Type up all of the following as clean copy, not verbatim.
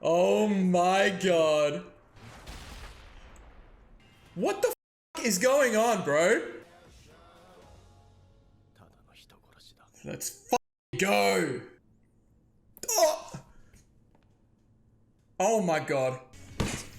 Oh my god. What the f is going on, bro? Let's f go. Oh. Oh my god.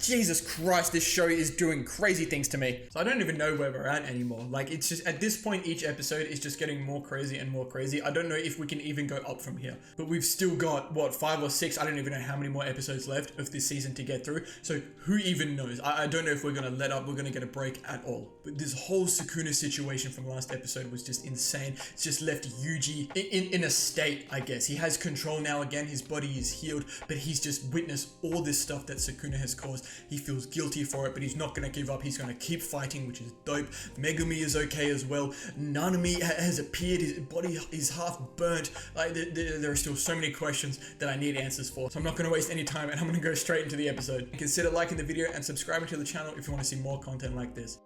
Jesus Christ, this show is doing crazy things to me. So I don't even know where we're at anymore. Like, it's just, at this point, each episode is just getting more crazy and more crazy. I don't know if we can even go up from here. But we've still got, what, 5 or 6? I don't even know how many more episodes left of this season to get through. So who even knows? I don't know if we're gonna let up, we're gonna get a break at all. But this whole Sukuna situation from last episode was just insane. It's just left Yuji in a state, I guess. He has control now again, his body is healed, but he's just witnessed all this stuff that Sukuna has caused. He feels guilty for it, but he's not going to give up. He's going to keep fighting, which is dope. Megumi is okay as well. Nanami has appeared. His body is half burnt. Like, there are still so many questions that I need answers for. So I'm not going to waste any time, and I'm going to go straight into the episode. Consider liking the video and subscribing to the channel if you want to see more content like this.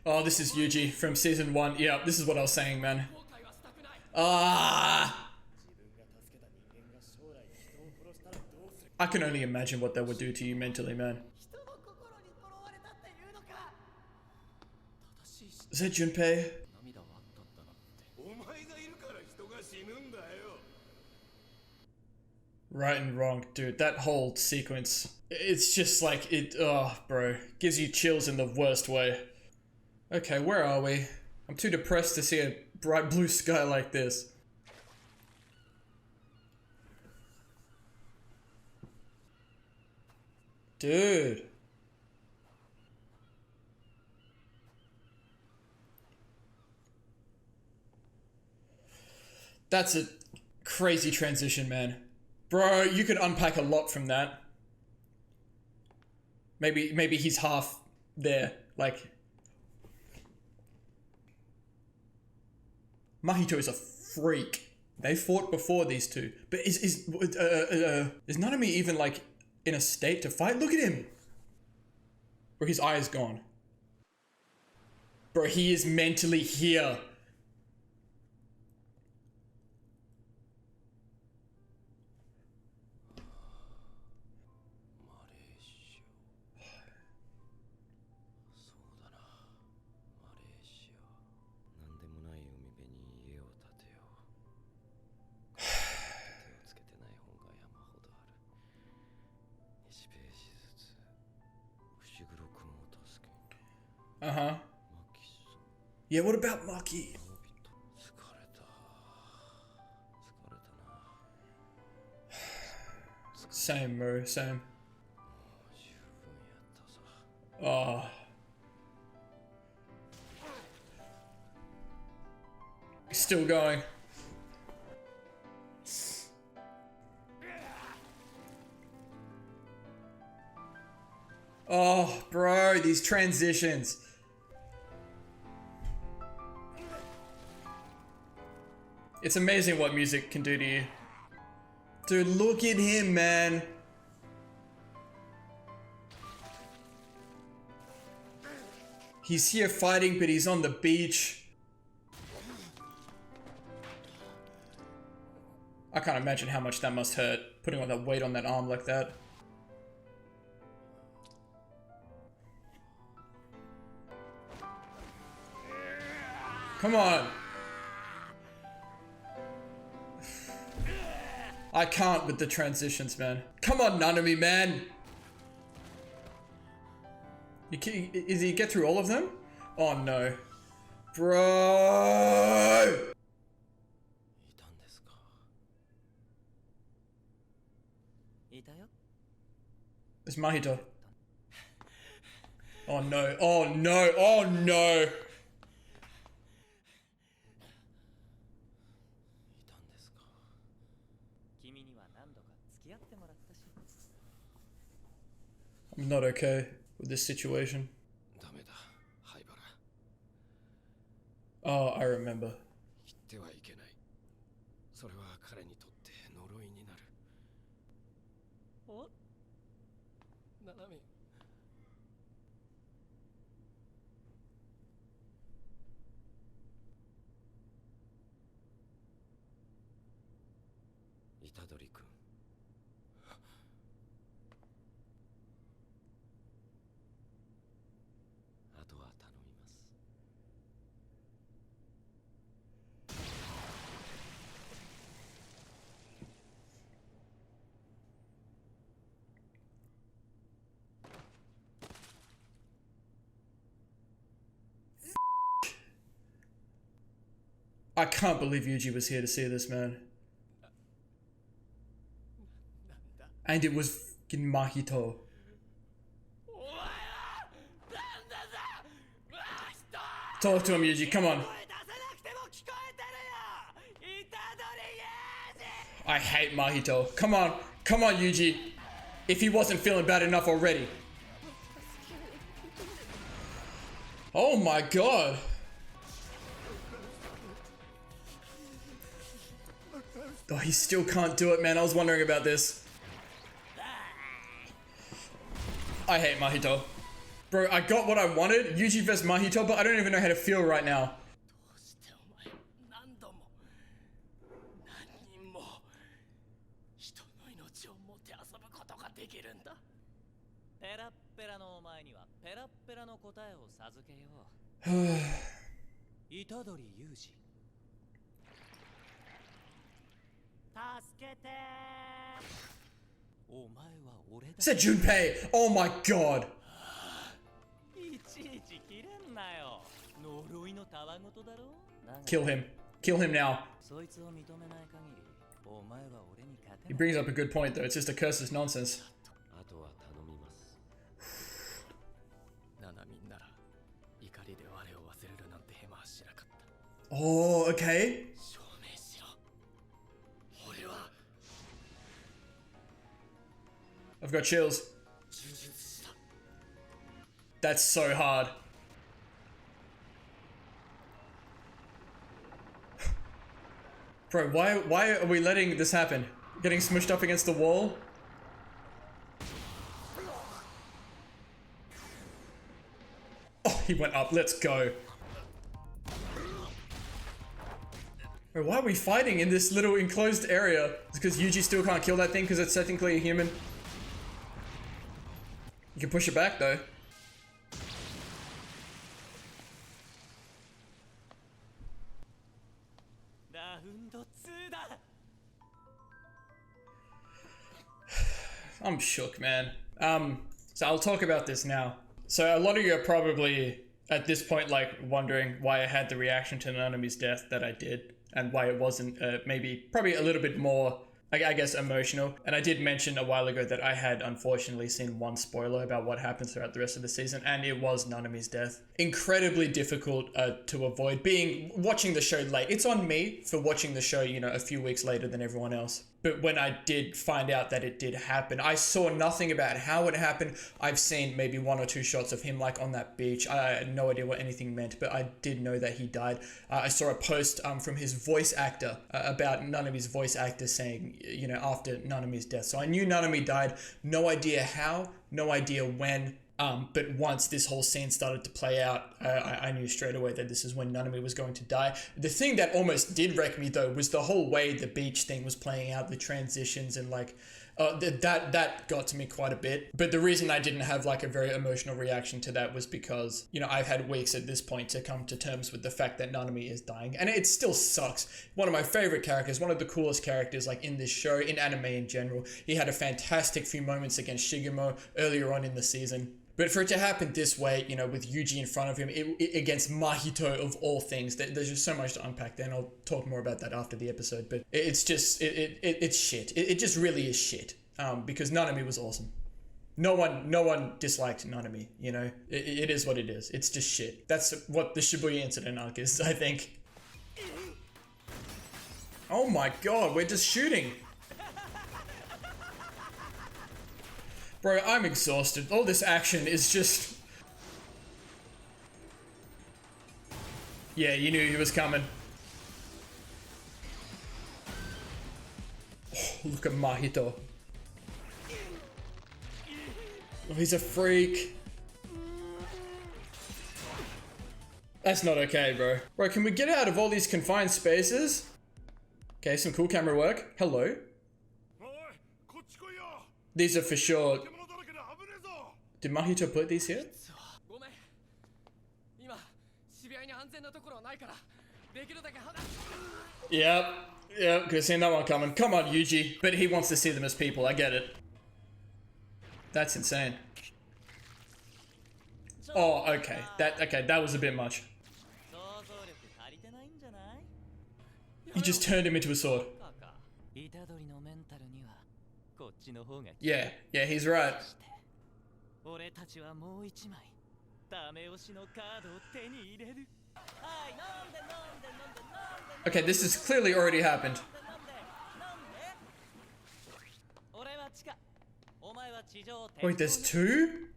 Oh, this is Yuji from season 1. Yeah, this is what I was saying, man. I can only imagine what that would do to you mentally, man. Is that Junpei? Right and wrong, dude. That whole sequence, it's just like, oh, bro. Gives you chills in the worst way. Okay, where are we? I'm too depressed to see a bright blue sky like this. Dude. That's a crazy transition, man. Bro, you could unpack a lot from that. Maybe he's half there, like... Mahito is a freak. They fought before, these two. But is Nanami even, like, in a state to fight? Look at him! Bro, his eye is gone. Bro, he is mentally here. Uh-huh. Yeah, what about Maki? Same, bro, same. Oh. Still going. Oh, bro, these transitions. It's amazing what music can do to you. Dude, look at him, man. He's here fighting, but he's on the beach. I can't imagine how much that must hurt, putting all that weight on that arm like that. Come on. I can't with the transitions, man. Come on, Nanami, man. Is he get through all of them? Oh no. Bro! It's Mahito. Oh no, oh no, oh no! I'm not okay with this situation. Oh, I remember. I can't believe Yuji was here to see this, man. And it was fucking Mahito. Talk to him, Yuji, come on. I hate Mahito. Come on, come on, Yuji. If he wasn't feeling bad enough already. Oh my god. Oh, he still can't do it, man. I was wondering about this. I hate Mahito. Bro, I got what I wanted. Yuji vs Mahito, but I don't even know how to feel right now. Said Junpei! Oh my god! Kill him. Kill him now. He brings up a good point though, it's just a curse's nonsense. Oh, okay. I've got chills. That's so hard. Bro, why are we letting this happen? Getting smushed up against the wall? Oh, he went up. Let's go. Bro, why are we fighting in this little enclosed area? It's because Yuji still can't kill that thing because it's technically a human. You can push it back though. I'm shook, man. So I'll talk about this now. So a lot of you are probably at this point like wondering why I had the reaction to Nanami's death that I did and why it wasn't probably a little bit more, I guess, emotional. And I did mention a while ago that I had unfortunately seen one spoiler about what happens throughout the rest of the season, and it was Nanami's death. Incredibly difficult to avoid watching the show late. It's on me for watching the show, you know, a few weeks later than everyone else. But when I did find out that it did happen, I saw nothing about how it happened. I've seen maybe 1 or 2 shots of him like on that beach. I had no idea what anything meant, but I did know that he died. I saw a post from his voice actor about Nanami's voice actor saying, you know, after Nanami's death. So I knew Nanami died. No idea how, no idea when. But once this whole scene started to play out, I knew straight away that this is when Nanami was going to die. The thing that almost did wreck me though was the whole way the beach thing was playing out, the transitions and like, that got to me quite a bit. But the reason I didn't have like a very emotional reaction to that was because, you know, I've had weeks at this point to come to terms with the fact that Nanami is dying, and it still sucks. One of my favorite characters, one of the coolest characters like in this show, in anime in general. He had a fantastic few moments against Shigemo earlier on in the season. But for it to happen this way, you know, with Yuji in front of him, against Mahito of all things, there's just so much to unpack there, and I'll talk more about that after the episode. But it's just, it's shit. It just really is shit. Because Nanami was awesome. No one disliked Nanami, you know? It is what it is. It's just shit. That's what the Shibuya incident arc is, I think. Oh my god, we're just shooting. Bro, I'm exhausted. All this action is just... Yeah, you knew he was coming. Oh, look at Mahito. Oh, he's a freak. That's not okay, bro. Bro, can we get out of all these confined spaces? Okay, some cool camera work. Hello. These are for sure. Did Mahito put these here? Yep. Yep, could have seen that one coming. Come on, Yuji. But he wants to see them as people, I get it. That's insane. Oh, okay. That was a bit much. He just turned him into a sword. Yeah, he's right. Okay, this has clearly already happened. Wait, there's two?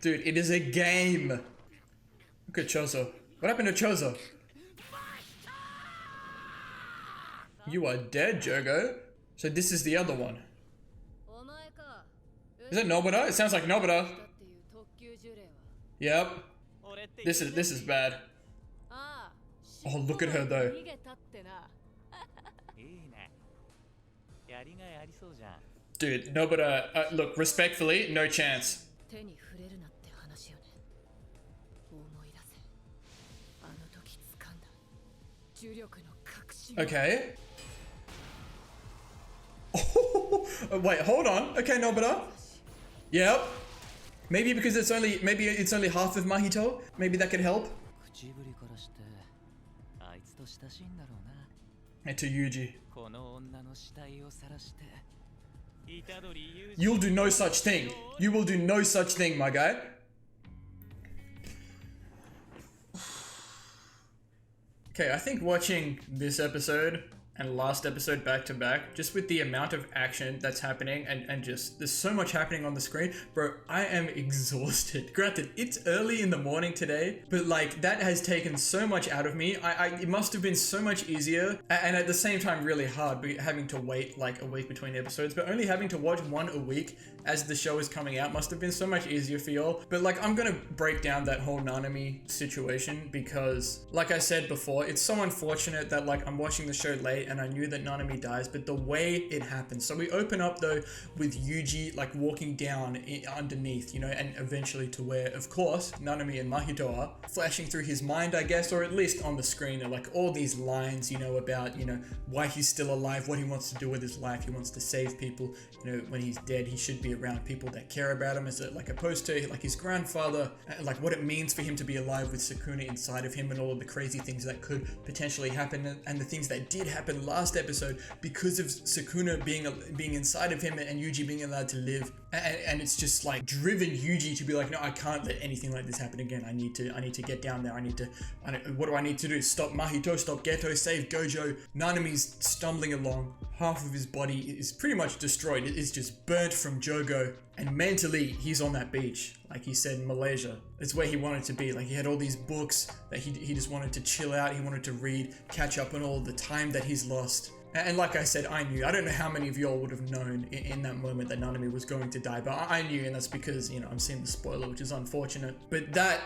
Dude, it is a game. Look at Chozo. What happened to Chozo? You are dead, Jogo. So this is the other one. Is it Nobita? It sounds like Nobita. Yep. This is bad. Oh, look at her though. Dude, Nobita, look, respectfully, no chance. Okay. Oh, wait, hold on. Okay, Nobita. Yep. Maybe because it's only half of Mahito. Maybe that could help. And to Yuji. You'll do no such thing. You will do no such thing, my guy. Okay, I think watching this episode and last episode back to back, just with the amount of action that's happening and just there's so much happening on the screen, bro, I am exhausted. Granted, it's early in the morning today, but like that has taken so much out of me. It must have been so much easier and at the same time really hard having to wait like a week between episodes, but only having to watch one a week as the show is coming out must have been so much easier for y'all. But like, I'm gonna break down that whole Nanami situation because like I said before, it's so unfortunate that like I'm watching the show late and I knew that Nanami dies, but the way it happens. So we open up though with Yuji like walking down underneath, you know, and eventually to where, of course, Nanami and Mahito are, flashing through his mind, I guess, or at least on the screen are like all these lines, you know, about, you know, why he's still alive, what he wants to do with his life. He wants to save people, you know, when he's dead, he should be around people that care about him, as like opposed to like his grandfather, and like what it means for him to be alive with Sukuna inside of him and all of the crazy things that could potentially happen and the things that did happen last episode because of Sukuna being inside of him and Yuji being allowed to live, and it's just like driven Yuji to be like, no, I can't let anything like this happen again. I need to get down there. What do I need to do? Stop Mahito, stop Geto, save Gojo. Nanami's stumbling along. Half of his body is pretty much destroyed. It is just burnt from Jogo. And mentally, he's on that beach. Like he said, in Malaysia. It's where he wanted to be. Like he had all these books that he just wanted to chill out. He wanted to read, catch up on all the time that he's lost. And like I said, I knew. I don't know how many of y'all would have known in that moment that Nanami was going to die. But I knew, and that's because, you know, I'm seeing the spoiler, which is unfortunate. But that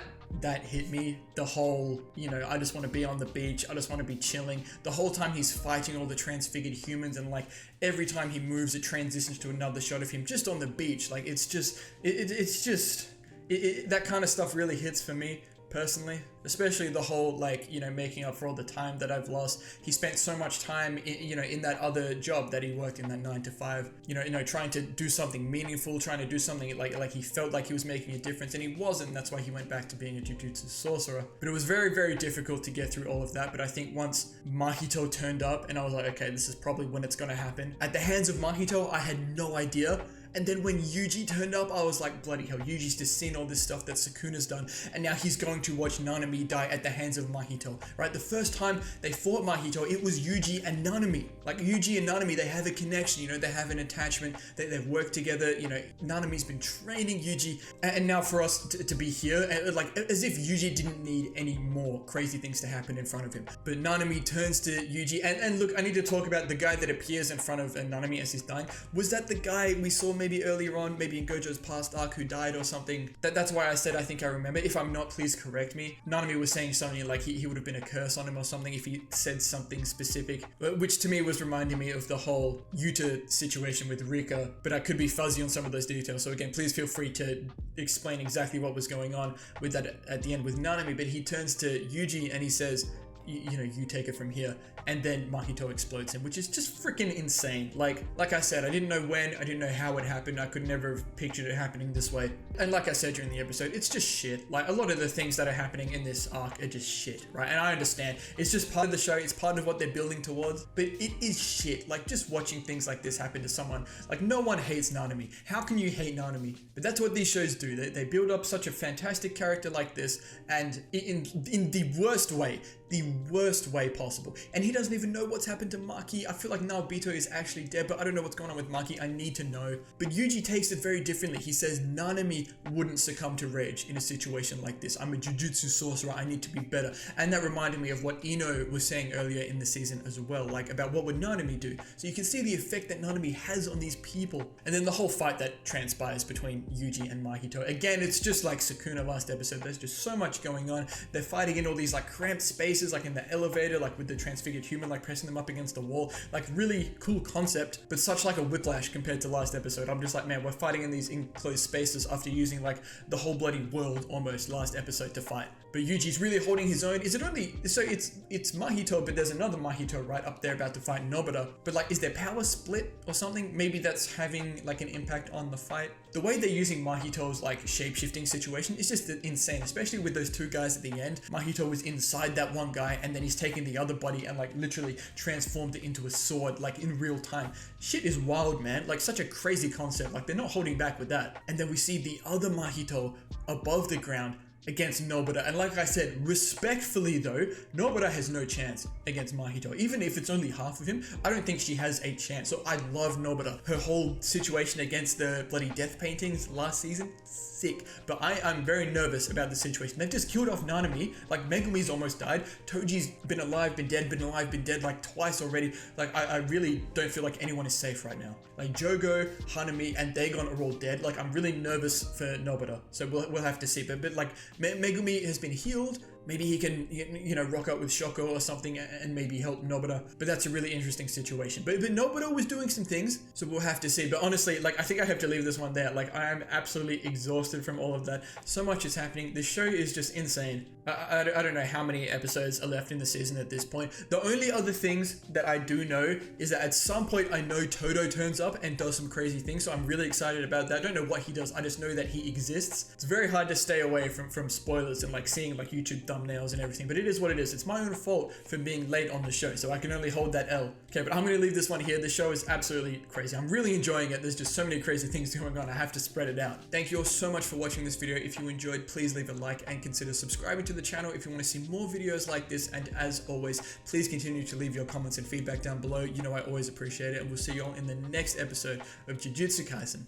hit me. The whole, you know, I just want to be on the beach. I just want to be chilling. The whole time he's fighting all the transfigured humans, and like every time he moves, it transitions to another shot of him just on the beach. Like it's just, that kind of stuff really hits for me personally, especially the whole, like, you know, making up for all the time that I've lost. He spent so much time in that other job that he worked in, that 9 to 5, you know, trying to do something meaningful, trying to do something like he felt like he was making a difference, and he wasn't. That's why he went back to being a Jujutsu sorcerer. But it was very, very difficult to get through all of that. But I think once Mahito turned up and I was like, okay, this is probably when it's gonna happen. At the hands of Mahito, I had no idea. And then when Yuji turned up, I was like, bloody hell, Yuji's just seen all this stuff that Sukuna's done, and now he's going to watch Nanami die at the hands of Mahito, right? The first time they fought Mahito, it was Yuji and Nanami. Like, Yuji and Nanami, they have a connection, you know, they have an attachment, they've worked together, you know, Nanami's been training Yuji, and now for us to be here, like, as if Yuji didn't need any more crazy things to happen in front of him. But Nanami turns to Yuji, and look, I need to talk about the guy that appears in front of Nanami as he's dying. Was that the guy we saw maybe earlier on, maybe in Gojo's past arc, who died or something. That's why I said I think I remember. If I'm not, please correct me. Nanami was saying something like he would have been a curse on him or something if he said something specific, which to me was reminding me of the whole Yuta situation with Rika, but I could be fuzzy on some of those details. So again, please feel free to explain exactly what was going on with that at the end with Nanami. But he turns to Yuji and he says, you know, you take it from here. And then Mahito explodes him, which is just freaking insane. Like I said, I didn't know when, I didn't know how it happened. I could never have pictured it happening this way. And like I said during the episode, it's just shit. Like a lot of the things that are happening in this arc are just shit, right? And I understand it's just part of the show. It's part of what they're building towards, but it is shit. Like just watching things like this happen to someone, like no one hates Nanami. How can you hate Nanami? But that's what these shows do. They build up such a fantastic character like this, and in the worst way possible. And he doesn't even know what's happened to Maki. I feel like Naobito is actually dead, but I don't know what's going on with Maki. I need to know. But Yuji takes it very differently. He says Nanami wouldn't succumb to rage in a situation like this. I'm a Jujutsu sorcerer. I need to be better. And that reminded me of what Ino was saying earlier in the season as well, like about what would Nanami do. So you can see the effect that Nanami has on these people. And then the whole fight that transpires between Yuji and Mahito. Again, it's just like Sukuna last episode. There's just so much going on. They're fighting in all these like cramped spaces, like in the elevator, like with the transfigured human, like pressing them up against the wall. Like really cool concept, but such like a whiplash compared to last episode. I'm just like, man, we're fighting in these enclosed spaces after using like the whole bloody world almost last episode to fight. But Yuji's really holding his own. Is it only, so it's Mahito, but there's another Mahito right up there about to fight Nobita. But like, is their power split or something? Maybe that's having like an impact on the fight. The way they're using Mahito's like shape-shifting situation is just insane, especially with those two guys at the end. Mahito was inside that one guy and then he's taken the other body and like literally transformed it into a sword like in real time. Shit is wild, man. Like such a crazy concept. Like they're not holding back with that. And then we see the other Mahito above the ground against Nobita. And like I said, respectfully though, Nobita has no chance against Mahito. Even if it's only half of him, I don't think she has a chance. So I love Nobita. Her whole situation against the bloody death paintings last season, sick. But I'm very nervous about the situation. They've just killed off Nanami. Like Megumi's almost died. Toji's been alive, been dead, been alive, been dead like twice already. Like I really don't feel like anyone is safe right now. Like Jogo, Hanami, and Dagon are all dead. Like I'm really nervous for Nobita. So we'll have to see. But like Megumi has been healed. Maybe he can, you know, rock up with Shoko or something and maybe help Nobita. But that's a really interesting situation. But Nobita was doing some things, so we'll have to see. But honestly, like, I think I have to leave this one there. Like, I am absolutely exhausted from all of that. So much is happening. This show is just insane. I don't know how many episodes are left in the season at this point. The only other things that I do know is that at some point I know Todo turns up and does some crazy things. So I'm really excited about that. I don't know what he does. I just know that he exists. It's very hard to stay away from spoilers and like seeing like YouTube thumbnails and everything, but it is what it is. It's my own fault for being late on the show, so I can only hold that L. Okay, but I'm going to leave this one here. The show is absolutely crazy. I'm really enjoying it. There's just so many crazy things going on. I have to spread it out. Thank you all so much for watching this video. If you enjoyed, please leave a like and consider subscribing to the channel if you want to see more videos like this. And as always, please continue to leave your comments and feedback down below. You know I always appreciate it, and we'll see you all in the next episode of Jujutsu Kaisen.